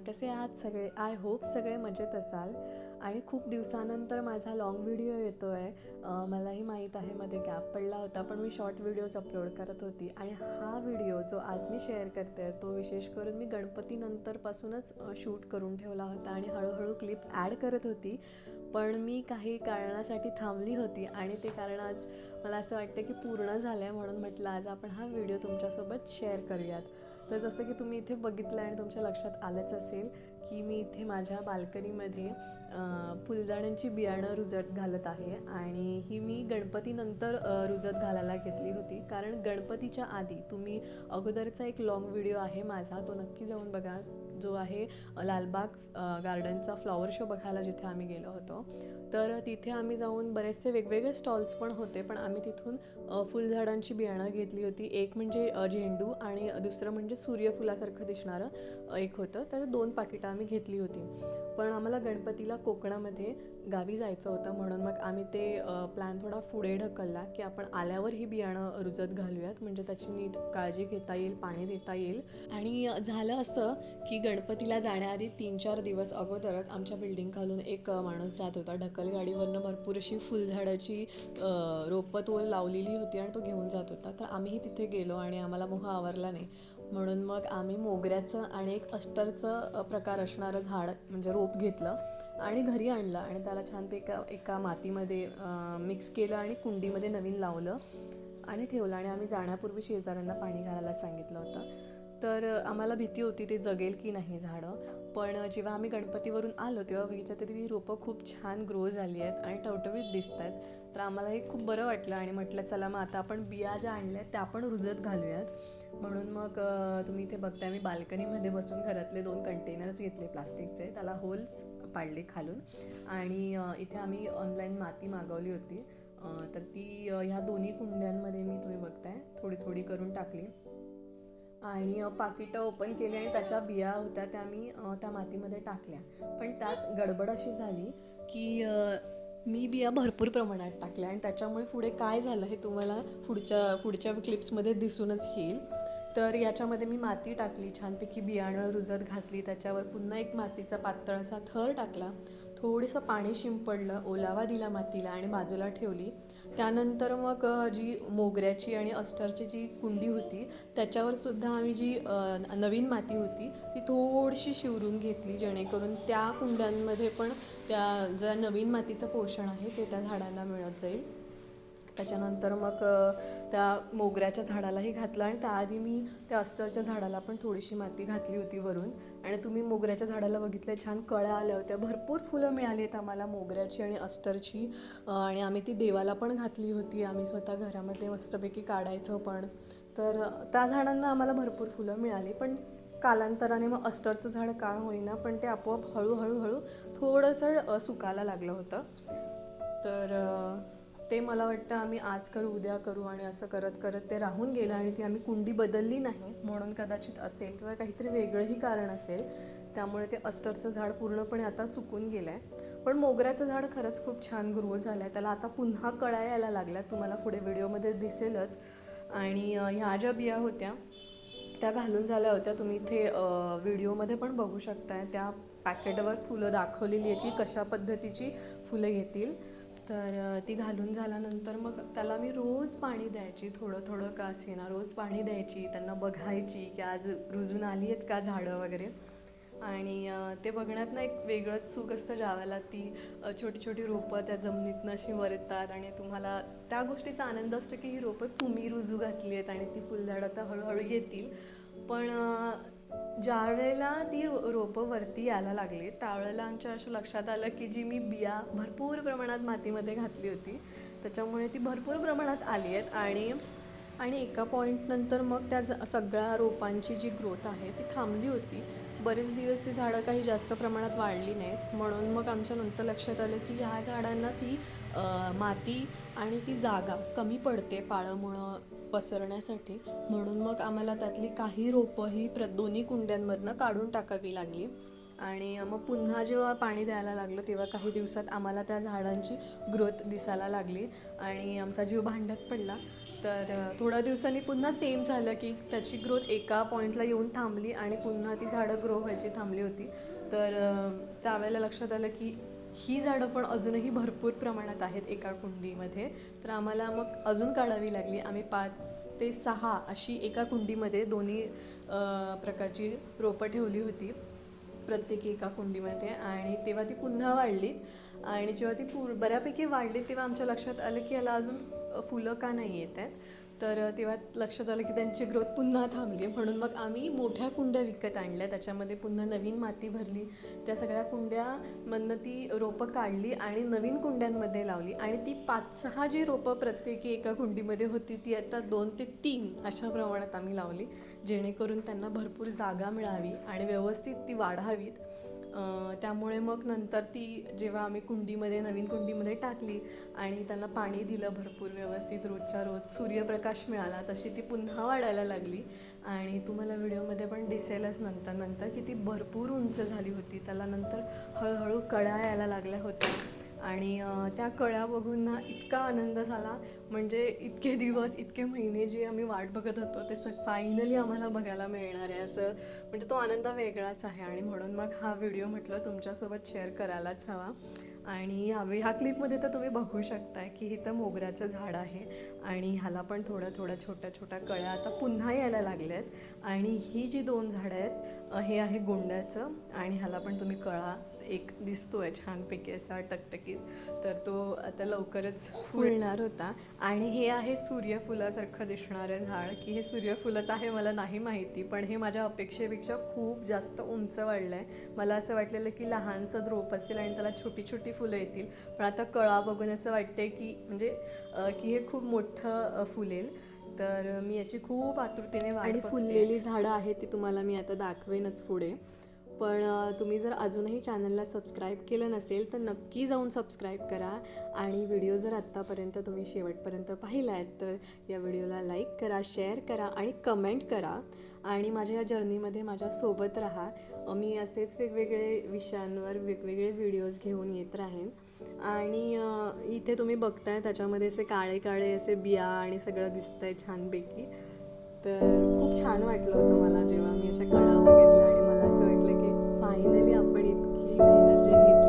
कसे आहात सगळे? आय होप सगळे मजेत असाल. आणि खूप दिवसानंतर माझा लाँग व्हिडिओ येतो आहे. मलाही माहीत आहे मध्ये गॅप पडला होता, पण मी शॉर्ट व्हिडिओज अपलोड करत होती. आणि हा व्हिडिओ जो आज मी शेअर करते तो विशेष करून मी गणपतीनंतरपासूनच शूट करून ठेवला होता आणि हळूहळू क्लिप्स ॲड करत होती. पण मी काही कारणासाठी थांबली होती आणि ते कारण आज मला असं वाटतं की पूर्ण झालं आहे, म्हणून म्हटलं आज आपण हा व्हिडिओ तुमच्यासोबत शेअर करूयात. तर जसं की तुम्ही इथे बघितलं आणि तुमच्या लक्षात आलंच असेल की मी इथे माझ्या बाल्कनीमध्ये फुलझाडांची बियाणं रुजत घालत आहे. आणि ही मी गणपतीनंतर रुजत घालायला घेतली होती, कारण गणपतीच्या आधी तुम्ही अगोदरचा एक लाँग व्हिडिओ आहे माझा, तो नक्की जाऊन बघा, जो आहे लालबाग गार्डनचा फ्लॉवर शो बघायला जिथे आम्ही गेलो होतो. तर तिथे आम्ही जाऊन बरेचसे वेगवेगळे स्टॉल्स पण होते, पण आम्ही तिथून फुलझाडांची बियाणं घेतली होती. एक म्हणजे झेंडू आणि दुसरं म्हणजे सूर्यफुलासारखं दिसणारं एक होतं. तर 2 पाकिटं आम्ही घेतली होती. पण आम्हाला गणपतीला कोकणामध्ये गावी जायचं होतं, म्हणून मग आम्ही ते प्लॅन थोडा पुढे ढकलला की आपण आल्यावर ही बियाणं रुजत घालूयात, म्हणजे त्याची नीट काळजी घेता येईल, पाणी देता येईल. आणि झालं असं की गणपतीला जाण्याआधी 3-4 दिवस अगोदरच आमच्या बिल्डिंग खालून एक माणूस जात होता. ढकलगाडीवरनं भरपूर अशी फुलझाडाची रोपं तो लावलेली होती आणि तो घेऊन जात होता. तर आम्हीही तिथे गेलो आणि आम्हाला मोह आवरला नाही, म्हणून मग आम्ही मोगऱ्याचं आणि एक अष्टरचं प्रकार असणारं झाड म्हणजे रोप घेतलं आणि घरी आणलं आणि त्याला छानपैकी एका मातीमध्ये मिक्स केलं आणि कुंडीमध्ये नवीन लावलं आणि ठेवलं. आणि आम्ही जाण्यापूर्वी शेजाऱ्यांना पाणी घालायला सांगितलं होतं. तर आम्हाला भीती होती ते जगेल की नाही झाडं, पण जेव्हा आम्ही गणपतीवरून आलो तेव्हा बघितलं तरी ती रोपं खूप छान ग्रो झाली आहेत आणि टवटवीत दिसत आहेत. तर आम्हाला हे खूप बरं वाटलं आणि म्हटलं चला मग आता आपण बिया ज्या आणल्या त्या आपण रुजत घालूयात. म्हणून मग तुम्ही इथे बघताय मी बाल्कनीमध्ये बसून घरातले 2 कंटेनर्स घेतले प्लास्टिकचे, त्याला होल्स पाडले खालून. आणि इथे आम्ही ऑनलाईन माती मागवली होती, तर ती ह्या दोन्ही कुंड्यांमध्ये मी तुम्ही बघताय थोडी थोडी करून टाकली आणि पाकिटं ओपन केली आणि त्याच्या बिया होत्या त्या मी त्या मातीमध्ये टाकल्या. पण त्यात गडबड अशी झाली की मी बिया भरपूर प्रमाणात टाकल्या आणि त्याच्यामुळे पुढे काय झालं हे तुम्हाला पुढच्या क्लिप्समध्ये दिसूनच येईल. तर याच्यामध्ये मी माती टाकली, छानपैकी बियाणं रुजत घातली, त्याच्यावर पुन्हा एक मातीचा पातळ असा थर टाकला, थोडंसं पाणी शिंपडलं, ओलावा दिला मातीला आणि बाजूला ठेवली. त्यानंतर मग जी मोगऱ्याची आणि अष्टरची जी कुंडी होती त्याच्यावर सुद्धा आम्ही जी नवीन माती होती ती थोडीशी शिवरून घेतली, जेणेकरून त्या कुंड्यांमध्ये पण त्या ज्या नवीन मातीचं पोषण आहे ते त्या झाडांना मिळत जाईल. त्याच्यानंतर मग त्या मोगऱ्याच्या झाडालाही घातलं आणि त्याआधी मी त्या अस्तरच्या झाडाला पण थोडीशी माती घातली होती वरून. आणि तुम्ही मोगऱ्याच्या झाडाला बघितलं, छान कळ्या आल्या होत्या, भरपूर फुलं मिळाली आहेत आम्हाला मोगऱ्याची आणि अस्तरची. आणि आम्ही ती देवाला पण घातली होती, आम्ही स्वतः घरामध्ये मस्तपैकी काढायचं पण. तर त्या झाडांना आम्हाला भरपूर फुलं मिळाली. पण कालांतराने मग अस्तरचं झाड का होईना पण ते आपोआप हळूहळू थोडंसं सुकायला लागलं होतं. तर ते मला वाटतं आम्ही आज करू उद्या करू आणि असं करत करत ते राहून गेलं आणि ती आम्ही कुंडी बदलली नाही, म्हणून कदाचित असेल किंवा काहीतरी वेगळंही कारण असेल, त्यामुळे ते अस्तरचं झाड पूर्णपणे आता सुकून गेलं आहे. पण मोगऱ्याचं झाड खरंच खूप छान ग्रो झालं आहे, त्याला आता पुन्हा कळ्या यायला लागल्या, तुम्हाला पुढे व्हिडिओमध्ये दिसेलच. आणि ह्या ज्या बिया होत्या त्या घालून झाल्या होत्या, तुम्ही इथे व्हिडिओमध्ये पण बघू शकताय, त्या पॅकेटवर फुलं दाखवलेली आहे की कशा पद्धतीची फुलं येतील. तर ती घालून झाल्यानंतर मग त्याला मी रोज पाणी द्यायची, थोडं थोडं का असेना रोज पाणी द्यायची, त्यांना बघायची की आज रुजून आली आहेत का झाडं वगैरे. आणि ते बघण्यात ना एक वेगळंच सुख असतं, ज्यावेळेला ती छोटी छोटी रोपं त्या जमिनीतनं अशी वर येतात आणि तुम्हाला त्या गोष्टीचा आनंद असतो की ही रोपं तुम्ही रुजू घातली आहेत आणि ती फुलझाडं आता हळूहळू येतील. पण ज्या वेळेला ती रोपं वरती यायला लागली त्यावेळेला आमच्या असं लक्षात आलं की जी मी बिया भरपूर प्रमाणात मातीमध्ये घातली होती त्याच्यामुळे ती भरपूर प्रमाणात आली आहेत. आणि एका पॉईंटनंतर मग त्या सगळ्या रोपांची जी ग्रोथ आहे ती थांबली होती. बरेच दिवस ती झाडं काही जास्त प्रमाणात वाढली नाहीत, म्हणून मग आमच्या नंतर लक्षात आलं की ह्या झाडांना ती माती आणि ती जागा कमी पडते पाळंमुळं पसरण्यासाठी, म्हणून मग आम्हाला त्यातली काही रोपं ही दोन्ही कुंड्यांमधनं काढून टाकावी लागली. आणि मग पुन्हा जेव्हा पाणी द्यायला लागलं तेव्हा काही दिवसात आम्हाला त्या झाडांची ग्रोथ दिसायला लागली आणि आमचा जीव भांड्यात पडला. तर थोड्या दिवसांनी पुन्हा सेम झालं की त्याची ग्रोथ एका पॉईंटला येऊन थांबली आणि पुन्हा ती झाडं ग्रो व्हायची थांबली होती. तर त्यावेळेला लक्षात आलं की ही झाडं पण अजूनही भरपूर प्रमाणात आहेत एका कुंडीमध्ये. तर आम्हाला मग अजून काढावी लागली. आम्ही 5 ते 6 अशी एका कुंडीमध्ये दोन्ही प्रकारची रोपं ठेवली होती प्रत्येकी एका कुंडीमध्ये. आणि तेव्हा ती पुन्हा वाढलीत आणि जेव्हा ती बऱ्यापैकी वाढली तेव्हा आमच्या लक्षात आलं की याला अजून फुलं का नाही येत आहेत. तर तेव्हा लक्षात आलं की त्यांची ग्रोथ पुन्हा थांबली. म्हणून मग आम्ही मोठ्या कुंड्या विकत आणल्या, त्याच्यामध्ये पुन्हा नवीन माती भरली, त्या सगळ्या कुंड्यामधनं ती रोपं काढली आणि नवीन कुंड्यांमध्ये लावली. आणि ती 5-6 जी रोपं प्रत्येकी एका कुंडीमध्ये होती ती आता 2 ते 3 अशा प्रमाणात आम्ही लावली, जेणेकरून त्यांना भरपूर जागा मिळावी आणि व्यवस्थित ती वाढावीत. त्यामुळे मग नंतर ती जेव्हा आम्ही नवीन कुंडीमध्ये टाकली आणि त्यांना पाणी दिलं भरपूर व्यवस्थित, रोजच्या रोज सूर्यप्रकाश मिळाला, तशी ती पुन्हा वाढायला लागली. आणि तुम्हाला व्हिडिओमध्ये पण दिसेलच नंतर की ती भरपूर उंच झाली होती. त्याला नंतर हळूहळू कळ्या यायला लागल्या होत्या आणि त्या कळ्या बघून ना इतका आनंद झाला. म्हणजे इतके दिवस, इतके महिने जे आम्ही वाट बघत होतो ते फायनली आम्हाला बघायला मिळणार आहे, असं म्हणजे तो आनंद वेगळाच आहे. आणि म्हणून मग हा व्हिडिओ म्हटलं तुमच्यासोबत शेअर करायलाच हवा. आणि ह्या क्लिपमध्ये तर तुम्ही बघू शकताय की हे तर मोगऱ्याचं झाड आहे आणि ह्याला पण थोड्या छोट्या कळ्या आता पुन्हा यायला लागल्या आहेत. आणि ही जी 2 झाडं आहेत, हे आहे गोंड्याचं आणि ह्याला पण तुम्ही कळा एक दिसतोय छानपैकी असा टकटकीत, तर तो आता लवकरच फुलणार होता. आणि हे आहे सूर्यफुलासारखं दिसणारं झाड, की हे सूर्यफुलच आहे मला नाही माहिती, पण हे माझ्या अपेक्षेपेक्षा खूप जास्त उंच वाढलं आहे. मला असं वाटलेलं की लहानसं रोप असेल आणि त्याला छोटी छोटी फुलं येतील, पण आता कळा बघून असं वाटतंय की म्हणजे की हे खूप मोठं फुलेल. तर मी याची खूप आतुरतेने वाट बघते. फुललेली झाडं आहेत ती तुम्हाला मी आता दाखवेनच पुढे. पण तुम्ही जर अजूनही चॅनलला सबस्क्राईब केलं नसेल तर नक्की जाऊन सबस्क्राईब करा. आणि व्हिडिओ जर आत्तापर्यंत तुम्ही शेवटपर्यंत पाहिला आहेत तर या व्हिडिओला लाईक करा, शेअर करा आणि कमेंट करा. आणि माझ्या या जर्नीमध्ये माझ्यासोबत राहा. मी असेच वेगवेगळे विषयांवर वेगवेगळे व्हिडिओज घेऊन येत राहीन. आणि इथे तुम्ही बघताय त्याच्यामध्ये असे काळे काळे असे बिया आणि सगळं दिसतंय छानपैकी. तर खूप छान वाटलं होतं मला जेव्हा मी अशा कळा बघितल्या आणि मला असं वाटलं की फायनली आपण इतकी मेहनत जे घेतली